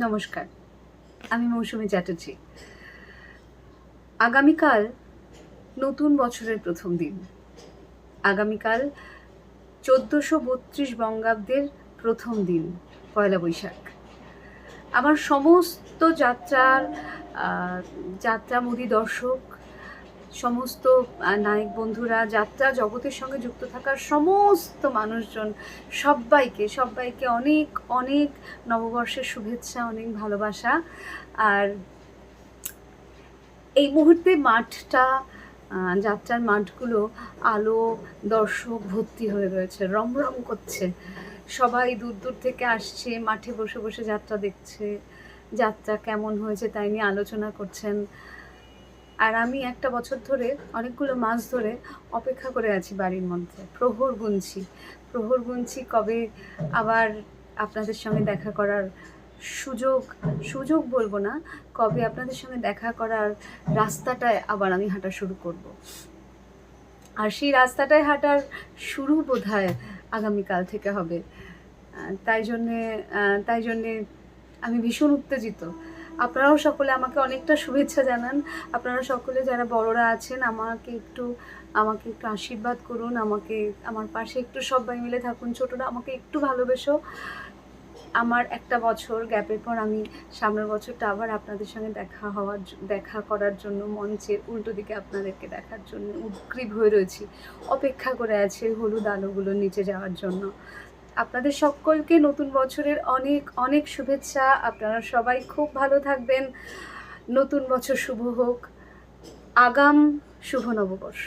নমস্কার, আমি মৌসুমী চ্যাটার্জি। আগামীকাল নতুন বছরের প্রথম দিন। আগামীকাল ১৪৩২ বঙ্গাব্দের প্রথম দিন, পয়লা বৈশাখ। আমার সমস্ত যাত্রামোদী দর্শক, সমস্ত নায়ক বন্ধুরা, যাত্রা জগতের সঙ্গে যুক্ত থাকার সমস্ত মানুষজন, সবাইকে অনেক অনেক নববর্ষের শুভেচ্ছা, অনেক ভালোবাসা। আর এই মুহূর্তে যাত্রার মাঠগুলো আলো, দর্শক ভর্তি হয়ে রয়েছে, রমরম করছে। সবাই দূর দূর থেকে আসছে, মাঠে বসে বসে যাত্রা দেখছে, যাত্রা কেমন হয়েছে তাই নিয়ে আলোচনা করছেন। আর আমি একটা বছর ধরে, অনেকগুলো মাস ধরে অপেক্ষা করে আছি বাড়ির মধ্যে। প্রহর গুনছি কবে আবার আপনাদের সঙ্গে দেখা করার সুযোগ বলবো না, কবে আপনাদের সঙ্গে দেখা করার রাস্তাটায় আবার আমি হাঁটা শুরু করব। আর সেই রাস্তাটায় হাঁটার শুরু বোধহয় আগামীকাল থেকে হবে। তাই জন্যে আমি ভীষণ উত্তেজিত। আপনারাও সকলে আমাকে অনেকটা শুভেচ্ছা জানান। আপনারা সকলে যারা বড়রা আছেন আমাকে একটু আশীর্বাদ করুন, আমার পাশে একটু সবাই মিলে থাকুন। ছোটরা আমাকে একটু ভালোবেসো। আমার একটা বছর গ্যাপের পর আমি সামনের বছরটা আবার আপনাদের সঙ্গে দেখা করার জন্য মঞ্চের উল্টো দিকে আপনাদেরকে দেখার জন্য উদগ্রীব হয়ে রয়েছি, অপেক্ষা করে আছে হলুদ আলোগুলোর নিচে যাওয়ার জন্য। আপনাদের সকলকে নতুন বছরের অনেক অনেক শুভেচ্ছা। আপনারা সবাই খুব ভালো থাকবেন। নতুন বছর শুভ হোক। আগাম শুভ নববর্ষ।